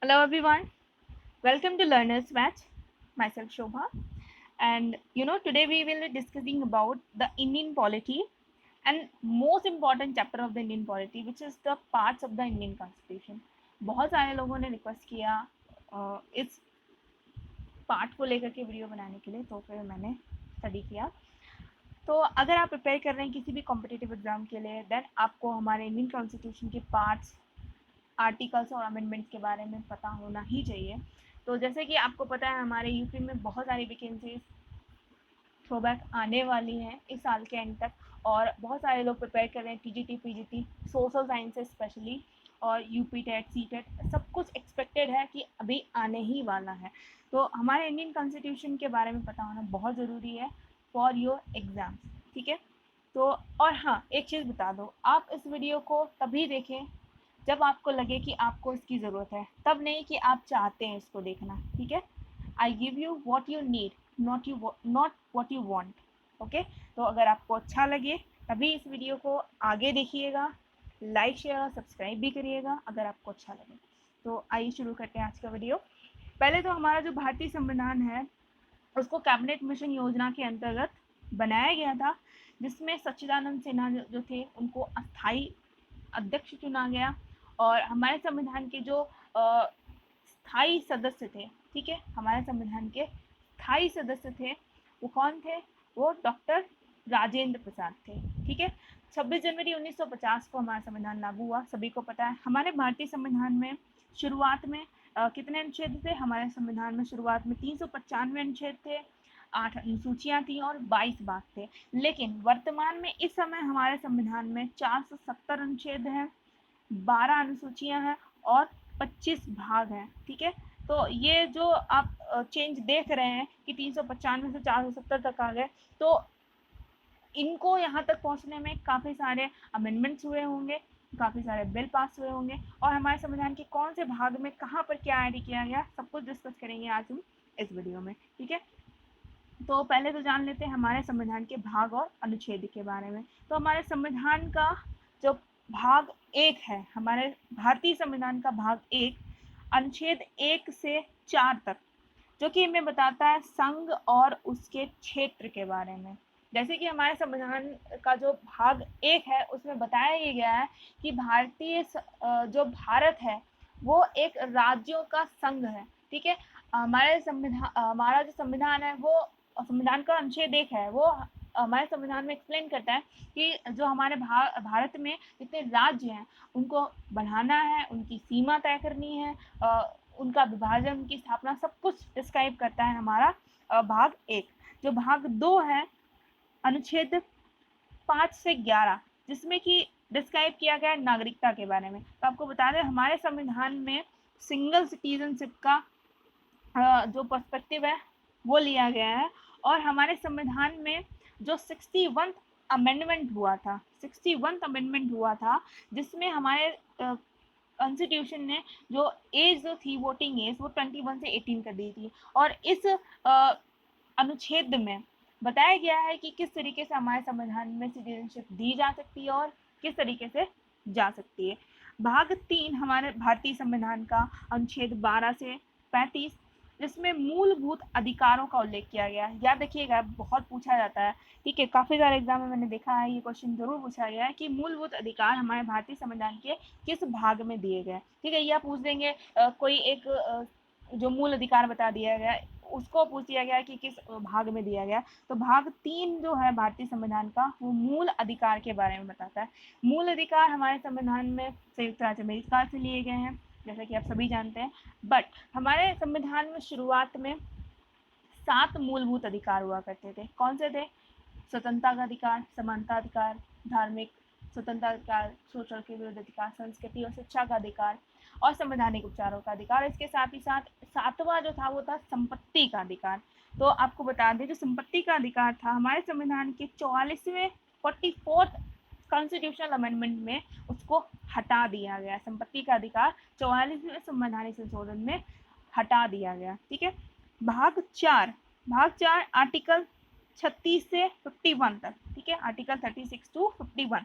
Hello everyone, welcome to Learner's Match. Myself Shobha, and today we will be discussing about the Indian polity and most important chapter of the Indian polity, which is the parts of the Indian Constitution. बहुत सारे लोगों ने request किया इस part को लेकर के video बनाने के लिए, तो फिर मैंने स्टडी किया। तो अगर आप प्रिपेयर कर रहे हैं किसी भी कॉम्पिटिटिव एग्जाम के लिए, देन आपको हमारे इंडियन कॉन्स्टिट्यूशन के पार्ट्स, आर्टिकल्स और अमेंडमेंट्स के बारे में पता होना ही चाहिए। तो जैसे कि आपको पता है, हमारे यूपी में बहुत सारी वैकेंसीज थ्रोबैक आने वाली हैं इस साल के एंड तक, और बहुत सारे लोग प्रिपेयर कर रहे हैं TGT, PGT, social sciences specially, और यूपी टेट, सी टेट, सब कुछ एक्सपेक्टेड है कि अभी आने ही वाला है। तो हमारे इंडियन कॉन्स्टिट्यूशन के बारे में पता होना बहुत ज़रूरी है फॉर योर एग्ज़ाम्स, ठीक है। तो और हाँ, एक चीज़ बता दो, आप इस वीडियो को तभी देखें जब आपको लगे कि आपको इसकी ज़रूरत है, तब नहीं कि आप चाहते हैं इसको देखना, ठीक है। I give you what you need, not what you want, okay. तो अगर आपको अच्छा लगे तभी इस वीडियो को आगे देखिएगा, लाइक शेयर और सब्सक्राइब भी करिएगा अगर आपको अच्छा लगे। तो आइए शुरू करते हैं आज का वीडियो। पहले तो हमारा जो भारतीय संविधान है उसको कैबिनेट मिशन योजना के अंतर्गत बनाया गया था, जिसमें सच्चिदानंद सिन्हा जो थे उनको अस्थाई अध्यक्ष चुना गया। और हमारे संविधान के जो स्थायी सदस्य थे, ठीक है, हमारे संविधान के स्थायी सदस्य थे, वो कौन थे? वो डॉक्टर राजेंद्र प्रसाद थे, ठीक है। 26 जनवरी 1950 को हमारा संविधान लागू हुआ, सभी को पता है। हमारे भारतीय संविधान में शुरुआत में कितने अनुच्छेद थे? हमारे संविधान में शुरुआत में 395 अनुच्छेद थे, 8 अनुसूचियाँ थी और 22 भाग थे। लेकिन वर्तमान में इस समय हमारे संविधान में 470 अनुच्छेद हैं, 12 अनुसूचियां हैं और 25 भाग हैं, ठीक है। तो ये जो आप चेंज देख रहे हैं कि 395 से 470 तक आ गए, तो इनको यहाँ तक पहुँचने में काफ़ी सारे अमेंडमेंट्स हुए होंगे, काफ़ी सारे बिल पास हुए होंगे, और हमारे संविधान के कौन से भाग में कहाँ पर क्या ऐड किया गया, सब कुछ डिस्कस करेंगे आज हम इस वीडियो में, ठीक है। तो पहले तो जान लेते हैं हमारे संविधान के भाग और अनुच्छेद के बारे में। तो हमारे संविधान का जो भाग 1 है, हमारे भारतीय संविधान का भाग 1 अनुच्छेद 1 से 4 तक, जो कि हमें बताता है संघ और उसके क्षेत्र के बारे में। जैसे कि हमारे संविधान का जो भाग 1 है उसमें बताया ये गया है कि जो भारत है वो एक राज्यों का संघ है, ठीक है। हमारा जो संविधान है वो, संविधान का अनुच्छेद 1 है, वो हमारे संविधान में एक्सप्लेन करता है कि जो हमारे भारत में जितने राज्य हैं उनको बढ़ाना है, उनकी सीमा तय करनी है, उनका विभाजन, उनकी स्थापना, सब कुछ डिस्क्राइब करता है हमारा भाग 1। जो भाग 2 है अनुच्छेद 5 से 11, जिसमें कि डिस्क्राइब किया गया है नागरिकता के बारे में। तो आपको बता दें हमारे संविधान में सिंगल सिटीजनशिप का जो पर्सपेक्टिव है वो लिया गया है। और हमारे संविधान में जो 61th अमेंडमेंट हुआ था, 61th अमेंडमेंट हुआ था, जिसमें हमारे कॉन्स्टिट्यूशन ने जो एज जो थी, वोटिंग एज, वो 21 से 18 कर दी थी। और इस अनुच्छेद में बताया गया है कि किस तरीके से हमारे संविधान में सिटीजनशिप दी जा सकती है और किस तरीके से जा सकती है। भाग 3 हमारे भारतीय संविधान का अनुच्छेद 12 से 35, जिसमें मूलभूत अधिकारों का उल्लेख किया गया है। याद रखिएगा, बहुत पूछा जाता है, ठीक है, काफ़ी सारे एग्जाम में मैंने देखा है ये क्वेश्चन जरूर पूछा गया है कि मूलभूत अधिकार हमारे भारतीय संविधान के किस भाग में दिए गए, ठीक है। ये आप पूछ देंगे कोई एक जो मूल अधिकार बता दिया गया उसको पूछ दिया गया कि किस भाग में दिया गया। तो भाग 3 जो है भारतीय संविधान का, वो मूल अधिकार के बारे में बताता है। मूल अधिकार हमारे संविधान में संयुक्त राज्य अमेरिका से लिए गए हैं, जैसा कि आप सभी जानते हैं। बट हमारे संविधान में शुरुआत में 7 मूलभूत अधिकार हुआ करते थे। कौन से थे? स्वतंत्रता का अधिकार, समानता अधिकार, धार्मिक स्वतंत्रता अधिकार, शोषण के विरुद्ध अधिकार, संस्कृति और शिक्षा का अधिकार, और संवैधानिक उपचारों का अधिकार। इसके साथ ही साथ 7वां जो था वो था संपत्ति का अधिकार। तो आपको बता दें, जो संपत्ति का अधिकार था हमारे संविधान के 44वें 44th कॉन्स्टिट्यूशनल अमेंडमेंट में उसको हटा दिया गया। संपत्ति का अधिकार 44वें संवैधानिक संशोधन में हटा दिया गया, ठीक है। भाग 4 आर्टिकल 36 से 51 तक, ठीक है, आर्टिकल 36 to 51,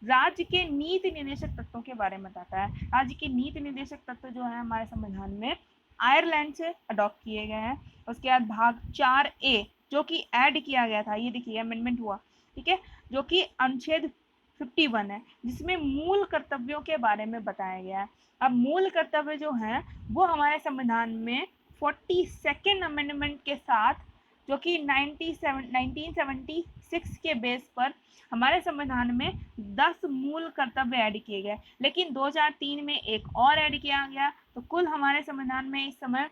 राज्य के नीति निर्देशक तत्वों के बारे में बताता है। राज्य के नीति निर्देशक तत्व जो है हमारे संविधान में आयरलैंड से अडॉप्ट किए गए हैं। उसके बाद भाग 4A जो कि ऐड किया गया था, ये देखिए अमेंडमेंट हुआ, ठीक है, जो कि अनुच्छेद 51 है, जिसमें मूल कर्तव्यों के बारे में बताया गया है। अब मूल कर्तव्य जो हैं वो हमारे संविधान में 42nd अमेंडमेंट के साथ, जो कि 1976 के बेस पर हमारे संविधान में 10 मूल कर्तव्य ऐड किए गए, लेकिन 2003 में एक और ऐड किया गया, तो कुल हमारे संविधान में इस समय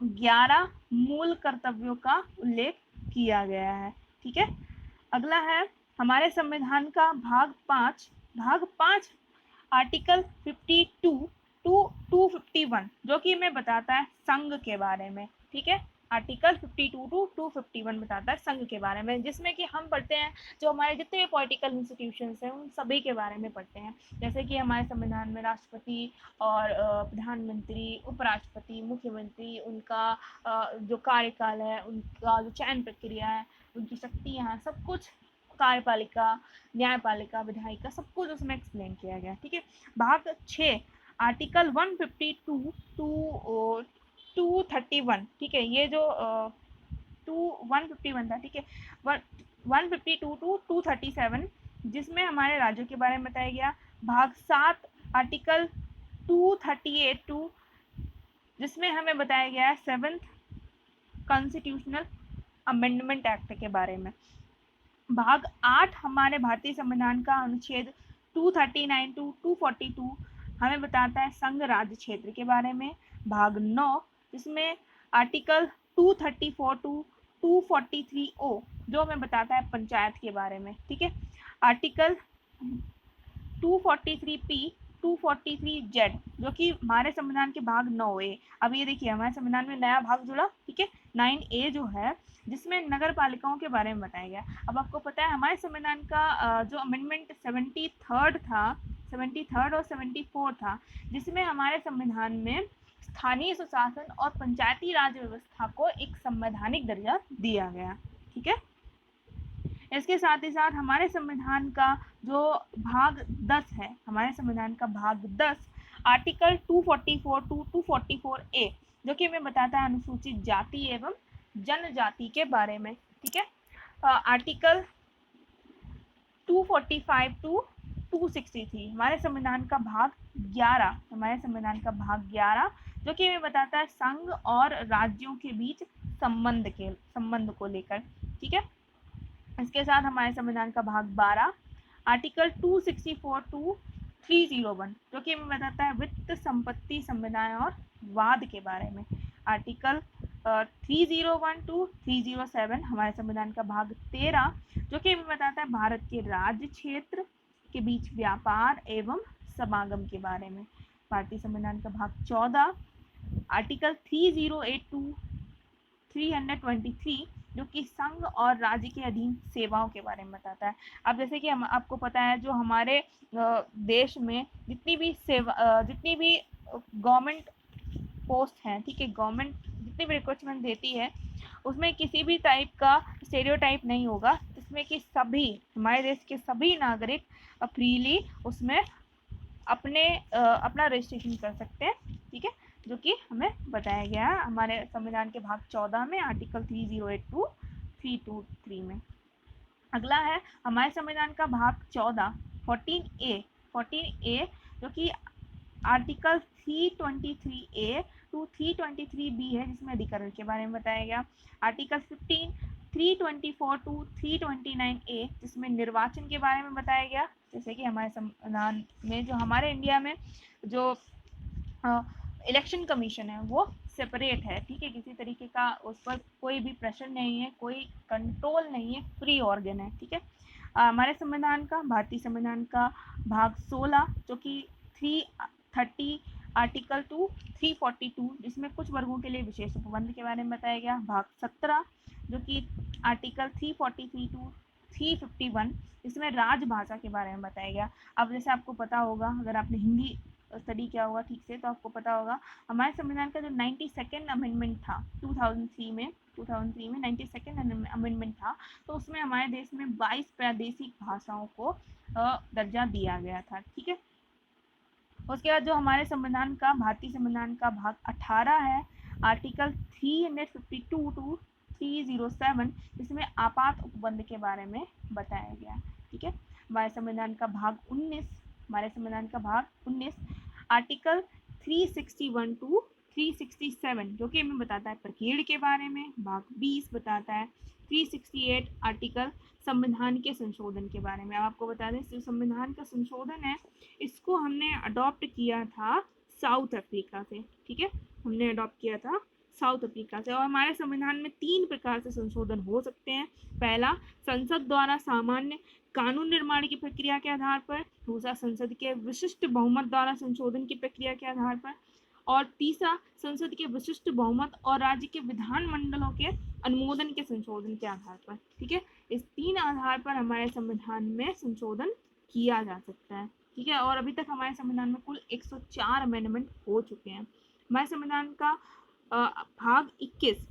11 मूल कर्तव्यों का उल्लेख किया गया है, ठीक है। अगला है हमारे संविधान का भाग 5 आर्टिकल 52 टू 251 जो कि हमें बताता है संघ के बारे में, ठीक है। आर्टिकल 52 टू 251 बताता है संघ के बारे में, जिसमें कि हम पढ़ते हैं जो हमारे जितने भी पॉलिटिकल इंस्टीट्यूशंस हैं उन सभी के बारे में पढ़ते हैं। जैसे कि हमारे संविधान में राष्ट्रपति और प्रधानमंत्री, उपराष्ट्रपति, मुख्यमंत्री, उनका जो कार्यकाल है, उनका जो चयन प्रक्रिया है, उनकी शक्तियाँ, सब कुछ, कार्यपालिका, न्यायपालिका, विधायिका, सब कुछ उसमें एक्सप्लेन किया गया, ठीक है। भाग 6 आर्टिकल 152 टू 231, ठीक है, ये जो 151 था, ठीक है, 152 टू 237, जिसमें हमारे राज्यों के बारे में बताया गया। भाग 7 आर्टिकल 238 टू, जिसमें हमें बताया गया है 7th कॉन्स्टिट्यूशनल अमेंडमेंट एक्ट के बारे में। भाग 8 हमारे भारतीय संविधान का अनुच्छेद 239 टू 242 हमें बताता है संघ राज्य क्षेत्र के बारे में। भाग 9 जिसमें आर्टिकल 234 टू 243O जो हमें बताता है पंचायत के बारे में, ठीक है। आर्टिकल 243P 243Z जो कि हमारे संविधान के भाग 9A। अब ये देखिए हमारे संविधान में नया भाग जुड़ा, ठीक है, 9A जो है, जिसमें नगर पालिकाओं के बारे में बताया गया। अब आपको पता है हमारे संविधान का जो अमेंडमेंट 73rd था, 73rd और 74 था, जिसमें हमारे संविधान में स्थानीय सुशासन और पंचायती राज व्यवस्था को एक संवैधानिक दर्जा दिया गया, ठीक है। इसके साथ ही साथ हमारे संविधान का जो भाग 10 है, हमारे संविधान का भाग 10 आर्टिकल 244 टू 244A जो कि हमें बताता है अनुसूचित जाति एवं जनजाति के बारे में, ठीक है। आर्टिकल 245 टू 263 हमारे संविधान का भाग 11, हमारे संविधान का भाग 11 जो कि हमें बताता है संघ और राज्यों के बीच संबंध को लेकर, ठीक है। इसके साथ हमारे संविधान का भाग 12 आर्टिकल 264 टू 301 जो कि हमें बताता है वित्त, संपत्ति, संविदाएं और वाद के बारे में। आर्टिकल 301 टू 307 हमारे संविधान का भाग 13 जो कि हमें बताता है भारत के राज्य क्षेत्र के बीच व्यापार एवं समागम के बारे में। भारतीय संविधान का भाग 14 आर्टिकल 308 टू 323 जो कि संघ और राज्य के अधीन सेवाओं के बारे में बताता है। अब जैसे कि हम आपको पता है जो हमारे देश में जितनी भी गवर्नमेंट पोस्ट हैं, ठीक है, गवर्नमेंट जितनी भी रिक्रूटमेंट देती है उसमें किसी भी टाइप का स्टेरियोटाइप नहीं होगा, जिसमें कि सभी हमारे देश के सभी नागरिक फ्रीली उसमें अपना रजिस्ट्रेशन कर सकते हैं, ठीक है, जो कि हमें बताया गया है हमारे संविधान के भाग 14 में आर्टिकल 308 टू 323 में। अगला है हमारे संविधान का भाग 14 14A जो कि आर्टिकल 323A टू 323B है, जिसमें अधिकरण के बारे में बताया गया। आर्टिकल 15 324 टू 329A जिसमें निर्वाचन के बारे में बताया गया। जैसे कि हमारे संविधान में जो हमारे इंडिया में जो इलेक्शन कमीशन है वो सेपरेट है, ठीक है, किसी तरीके का उस पर कोई भी प्रेशर नहीं है, कोई कंट्रोल नहीं है, फ्री ऑर्गन है, ठीक है। हमारे संविधान का भारतीय संविधान का भाग 16 जो कि 330 आर्टिकल 2 342 जिसमें कुछ वर्गों के लिए विशेष उपबंध के बारे में बताया गया। भाग 17 जो कि आर्टिकल 343 टू 351 इसमें राजभाषा के बारे में बताया गया। अब जैसे आपको पता होगा, अगर आपने हिंदी स्टडी किया होगा ठीक से तो आपको पता होगा हमारे संविधान का जो 92nd अमेंडमेंट था 2003 में 92nd अमेंडमेंट था, तो उसमें हमारे देश में 22 प्रादेशिक भाषाओं को दर्जा दिया गया था। ठीक है, उसके बाद जो हमारे संविधान का भारतीय संविधान का भाग 18 है, आर्टिकल 352 टू 307, इसमें आपात उपबंध के बारे में बताया गया। ठीक है, हमारे संविधान का भाग 19 आर्टिकल 361 टू 367 जो कि हमें बताता है प्रकीर्ण के बारे में। भाग 20 बताता है 368 आर्टिकल संविधान के संशोधन के बारे में। अब आपको बता दें जो संविधान का संशोधन है इसको हमने अडॉप्ट किया था साउथ अफ्रीका से। ठीक है, हमने अडॉप्ट किया था साउथ अफ्रीका से। और हमारे संविधान में 3 प्रकार से संशोधन हो सकते हैं। पहला, संसद द्वारा सामान्य कानून निर्माण की प्रक्रिया के आधार पर। दूसरा, संसद के विशिष्ट बहुमत द्वारा संशोधन की प्रक्रिया के आधार पर। और तीसरा, संसद के विशिष्ट बहुमत और राज्य के विधानमंडलों के अनुमोदन के संशोधन के आधार पर। ठीक है, इस 3 आधार पर हमारे संविधान में संशोधन किया जा सकता है। ठीक है, और अभी तक हमारे संविधान में कुल 104 अमेंडमेंट हो चुके हैं। हमारे संविधान का भाग 21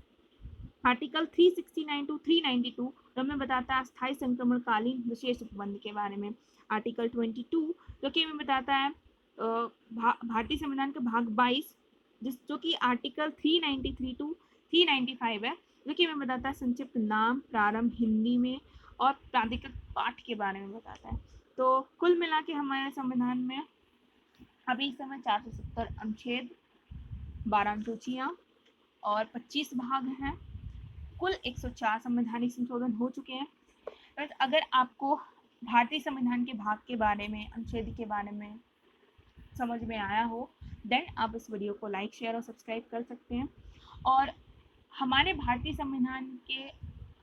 आर्टिकल 369 टू 392 जो हमें बताता है अस्थायी संक्रमणकालीन विशेष उपबंध के बारे में। आर्टिकल 22 जो कि हमें बताता है भारतीय संविधान का भाग 22 जो कि आर्टिकल 393 टू 395 है, जो कि हमें बताता है संक्षिप्त नाम प्रारंभ हिंदी में और प्राधिकृत पाठ के बारे में बताता है। तो कुल मिला के हमारे संविधान में अभी इस समय 470 अनुच्छेद, 12 अनुसूचियाँ और 25 भाग हैं। कुल 104 संवैधानिक संशोधन हो चुके हैं। बस अगर आपको भारतीय संविधान के भाग के बारे में, अनुच्छेद के बारे में समझ में आया हो, देन आप इस वीडियो को लाइक, शेयर और सब्सक्राइब कर सकते हैं। और हमारे भारतीय संविधान के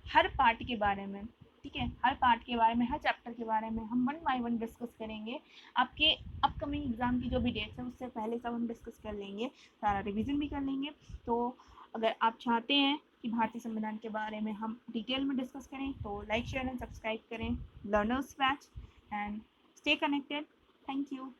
हर पार्ट के बारे में, ठीक है, हर पार्ट के बारे में, हर चैप्टर के बारे में हम 1 बाय 1 डिस्कस करेंगे। आपके अपकमिंग एग्जाम की जो भी डेट्स है उससे पहले सब हम डिस्कस कर लेंगे, सारा रिवीजन भी कर लेंगे। तो अगर आप चाहते हैं कि भारतीय संविधान के बारे में हम डिटेल में डिस्कस करें तो लाइक, शेयर एंड सब्सक्राइब करें learners batch and stay connected. Thank you.